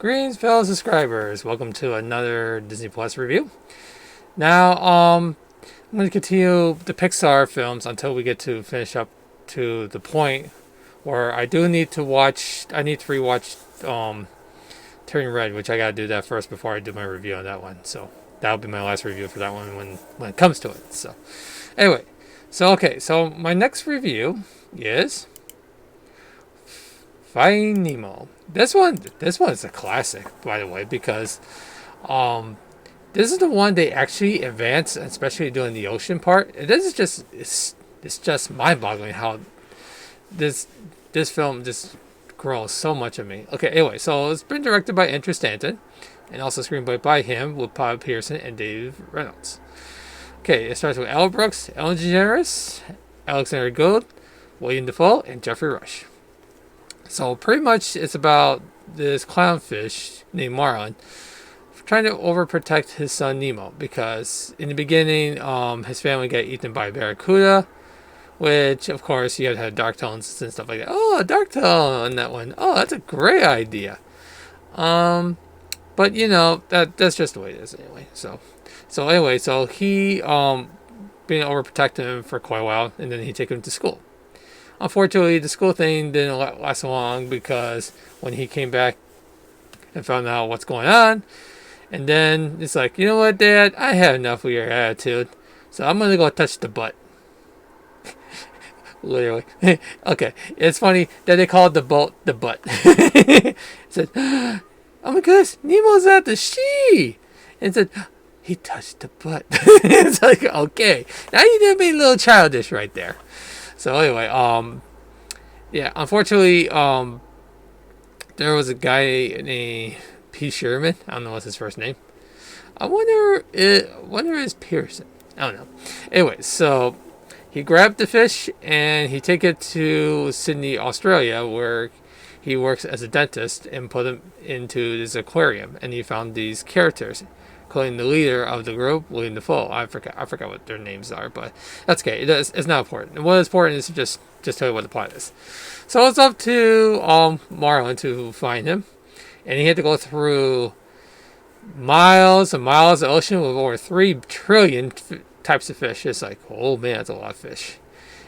Greens, fellow subscribers. Welcome to another Disney Plus review. Now, I'm going to continue the PIXAR films until we get to finish up to the point where I need to rewatch Turning Red, which I got to do that first before I do my review on that one. So that'll be my last review for that one when it comes to it. So anyway, so my next review is Finding Nemo. This one is a classic, by the way, because this is the one they actually advance, especially doing the ocean part. And this is it's just mind-boggling how this film just grows so much of me. Okay, anyway, so it's been directed by Andrew Stanton, and also screenplay by him with Bob Pearson and Dave Reynolds. Okay, it starts with Al Brooks, Ellen DeGeneres, Alexander Gould, William Dafoe, and Jeffrey Rush. So pretty much it's about this clownfish named Marlin trying to overprotect his son Nemo, because in the beginning his family got eaten by a barracuda, which of course you have to have dark tones and stuff like that. Oh, a dark tone on that one. Oh, that's a great idea. But you know, that's just the way it is anyway. So he being overprotected him for quite a while, and then he take him to school. Unfortunately, the school thing didn't last long, because when he came back and found out what's going on, and then it's like, you know what, Dad? I had enough of your attitude, so I'm gonna go touch the butt. Literally. Okay, it's funny that they called the boat the butt. It said, "Oh my goodness, Nemo's at the sea," and it said, "He touched the butt." It's like, okay, now you did be a little childish right there. So anyway, yeah, unfortunately, there was a guy named P. Sherman. I don't know what's his first name. I wonder is Pearson. I don't know. Anyway, so he grabbed the fish and he take it to Sydney, Australia, where he works as a dentist, and put him into this aquarium. And he found these characters, including the leader of the group, William Dafoe. I forgot what their names are, but that's okay. It's not important. What is important is just tell you what the plot is. So it's up to Marlin to find him, and he had to go through miles and miles of ocean with over 3 trillion types of fish. It's like, oh man, that's a lot of fish.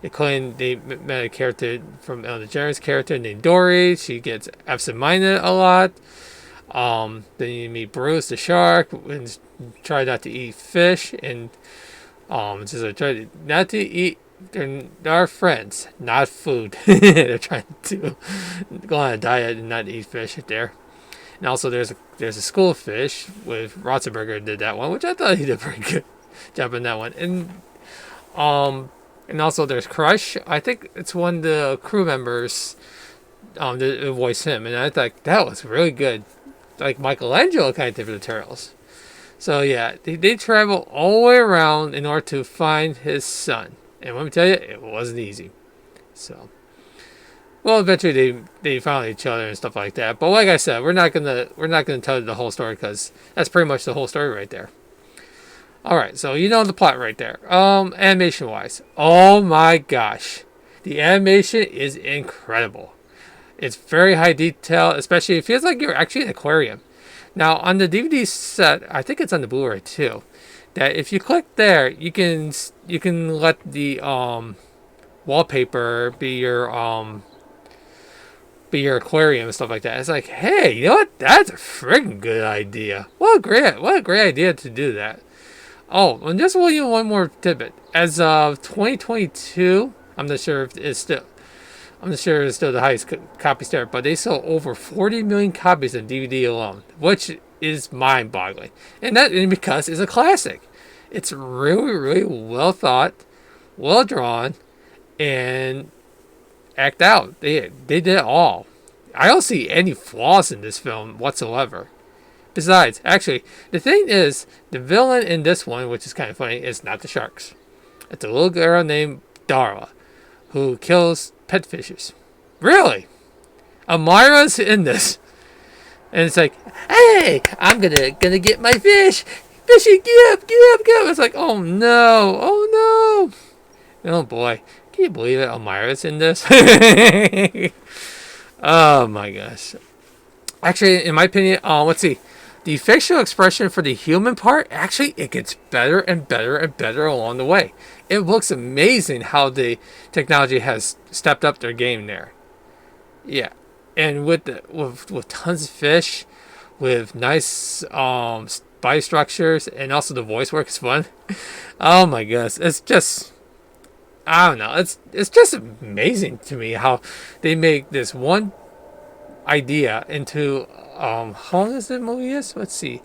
Including, they met a character from Ellen DeGeneres' character named Dory. She gets absent-minded a lot. Then you meet Bruce the shark, and try not to eat fish, and just like, try not to eat. They're friends, not food. They're trying to go on a diet and not eat fish there. And also there's a school fish with Ratzenberger did that one, which I thought he did a pretty good job in that one. And also there's Crush. I think it's one of the crew members that voice him, and I thought that was really good. Like Michelangelo kind of did for the turtles. So yeah, they travel all the way around in order to find his son. And let me tell you, it wasn't easy. So, well, eventually they found each other and stuff like that. But like I said, we're not gonna tell you the whole story, because that's pretty much the whole story right there. All right, so you know the plot right there. Animation wise, oh my gosh, the animation is incredible. It's very high detail, especially it feels like you're actually in an aquarium. Now on the DVD set, I think it's on the Blu-ray too, that if you click there, you can let the wallpaper be your aquarium and stuff like that. It's like, hey, you know what? That's a freaking good idea. What a great idea to do that. Oh, and just one more tidbit. As of 2022, I'm not sure if it's still the highest copies there, but they sold over 40 million copies on DVD alone, which is mind-boggling. And because it's a classic. It's really, really well thought, well drawn, and act out. They did it all. I don't see any flaws in this film whatsoever. Besides, actually, the thing is, the villain in this one, which is kind of funny, is not the sharks. It's a little girl named Dara, who kills pet fishes. Really? Amira's in this. And it's like, hey, I'm gonna get my fish. Fishy, get up. It's like, oh no. Oh boy. Can you believe it? Amira's in this? Oh my gosh. Actually, in my opinion, let's see. The facial expression for the human part, actually, it gets better and better and better along the way. It looks amazing how the technology has stepped up their game there. Yeah, and with tons of fish, with nice body structures, and also the voice work is fun. Oh my goodness, it's just, I don't know. It's just amazing to me how they make this one idea into how long is the movie is? Let's see.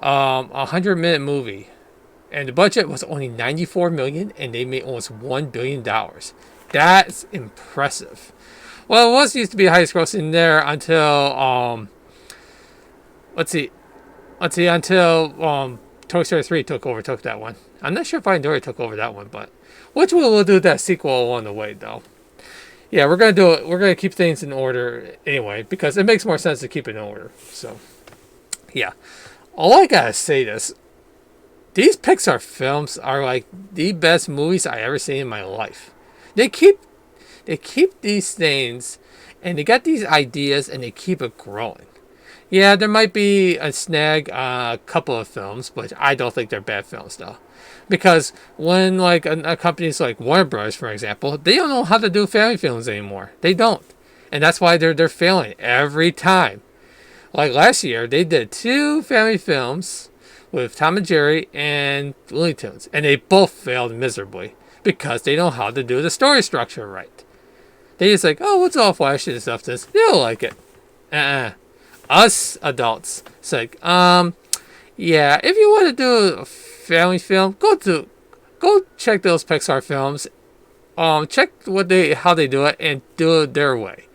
100-minute movie. And the budget was only 94 million and they made almost $1 billion. That's impressive. Well, it was used to be highest grossing there until let's see until Toy Story 3 took that one. I'm not sure if Finding Dory took over that one, but which we'll do that sequel along the way though. Yeah, we're gonna do it. We're gonna keep things in order anyway because it makes more sense to keep it in order. So, yeah. All I gotta say is, these Pixar films are like the best movies I ever seen in my life. They keep these things, and they got these ideas, and they keep it growing. Yeah, there might be a snag a couple of films, but I don't think they're bad films though. Because when like a companies like Warner Bros, for example, they don't know how to do family films anymore. They don't, and that's why they're failing every time. Like last year, they did 2 family films with Tom and Jerry and Looney Tunes, and they both failed miserably because they don't know how to do the story structure right. They just like, oh, what's all flashy and stuff? This they don't like it. Us adults, it's like, yeah, if you want to do a family film, go check those Pixar films. Check how they do it and do it their way.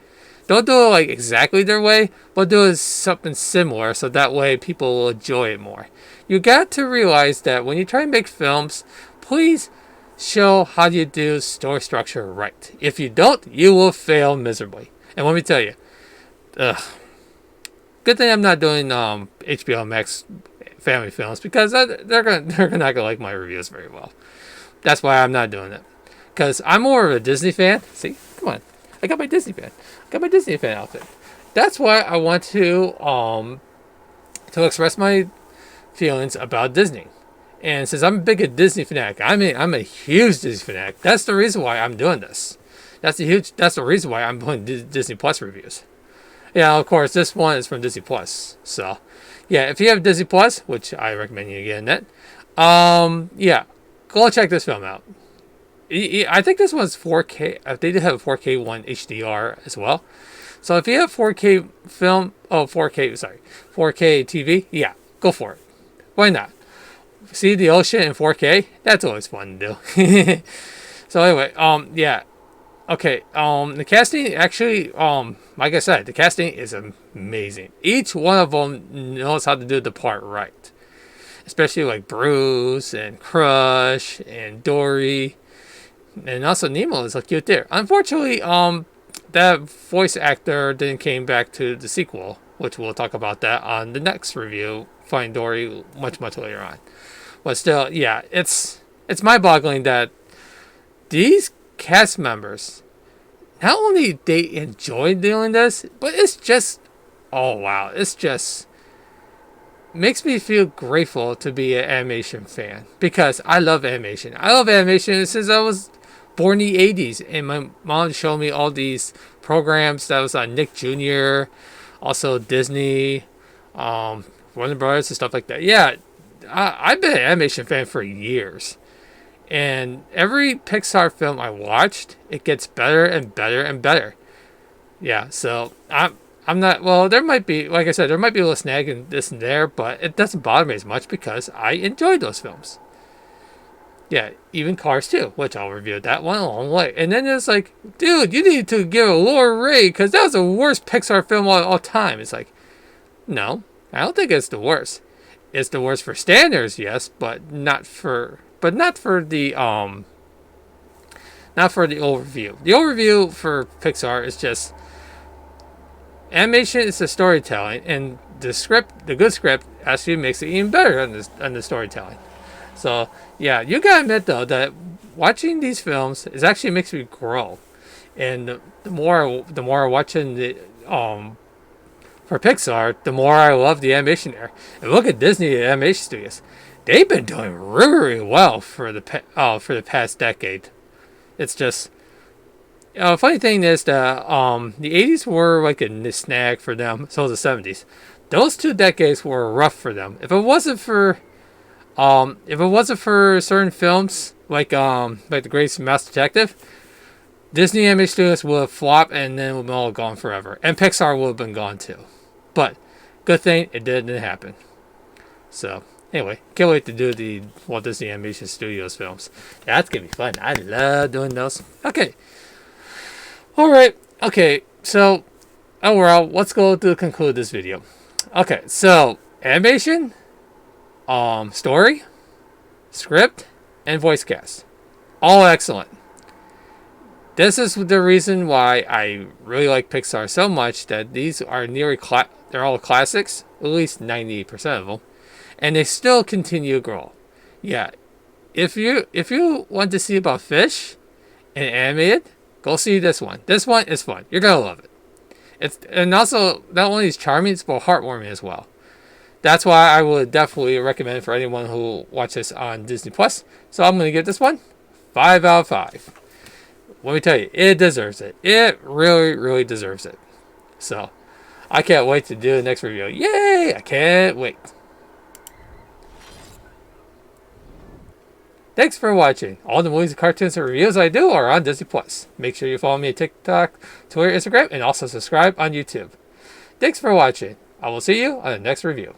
Don't do it like exactly their way, but do it something similar so that way people will enjoy it more. You got to realize that when you try and make films, please show how you do story structure right. If you don't, you will fail miserably. And let me tell you, good thing I'm not doing HBO Max family films because they're not gonna like my reviews very well. That's why I'm not doing it. Because I'm more of a Disney fan. See, come on, I got my Disney fan. I got my Disney fan outfit. That's why I want to express my feelings about Disney. And since I'm a big Disney fanatic, I'm a huge Disney fanatic. That's the reason why I'm doing this. That's the reason why I'm doing Disney Plus reviews. Yeah, of course, this one is from Disney Plus. So, yeah, if you have Disney Plus, which I recommend you getting it, yeah, go check this film out. I think this one's 4K. They did have a 4K one HDR as well. So if you have 4K film, 4K TV, yeah, go for it. Why not? See the ocean in 4K? That's always fun to do. So anyway, yeah. Okay, the casting actually, like I said, the casting is amazing. Each one of them knows how to do the part right. Especially like Bruce and Crush and Dory. And also Nemo is so cute there. Unfortunately, that voice actor didn't came back to the sequel, which we'll talk about that on the next review, Find Dory, much later on. But still, yeah, it's mind-boggling that these cast members, not only they enjoy doing this, but it's just, oh wow, it's just makes me feel grateful to be an animation fan because I love animation. I love animation since I was born in the 80s, and my mom showed me all these programs that was on Nick Jr., also Disney, Warner Brothers and stuff like that. Yeah, I've been an animation fan for years. And every Pixar film I watched, it gets better and better and better. Yeah, so I'm not, well, there might be, like I said, there might be a little snag in this and there, but it doesn't bother me as much because I enjoyed those films. Yeah, even Cars 2, which I'll review that one along the way. And then it's like, dude, you need to give a lower rate because that was the worst Pixar film of all time. It's like, no, I don't think it's the worst. It's the worst for standards, yes, but not for the not for the overview. The overview for Pixar is just animation is the storytelling, and the good script actually makes it even better on the storytelling. So yeah, you gotta admit though that watching these films is actually makes me grow, and the more I'm watching the for Pixar, the more I love the animation there. And look at Disney Animation Studios; they've been doing really well for the past decade. It's just, funny thing is that the 80s were like a snag for them. So was the 70s. Those 2 decades were rough for them. If it wasn't for certain films like The Greatest Mouse Detective, Disney Animation Studios would have flopped and then would have all gone forever. And Pixar would have been gone too. But good thing it didn't happen. So anyway, can't wait to do the Walt Disney Animation Studios films. That's gonna be fun. I love doing those. Okay. Alright. Okay, so overall, let's go to conclude this video. Okay, so animation, story, script, and voice cast. All excellent. This is the reason why I really like Pixar so much, that these are they're all classics, at least 98% of them, and they still continue to grow. Yeah, if you want to see about fish and animated, go see this one. This one is fun. You're gonna love it. And also not only is charming, but heartwarming as well. That's why I would definitely recommend it for anyone who watches on Disney Plus. So I'm gonna give this one 5 out of 5. Let me tell you, it deserves it. It really, really deserves it. So I can't wait to do the next review. Yay! I can't wait. Thanks for watching. All the movies, cartoons, and reviews I do are on Disney Plus. Make sure you follow me on TikTok, Twitter, Instagram, and also subscribe on YouTube. Thanks for watching. I will see you on the next review.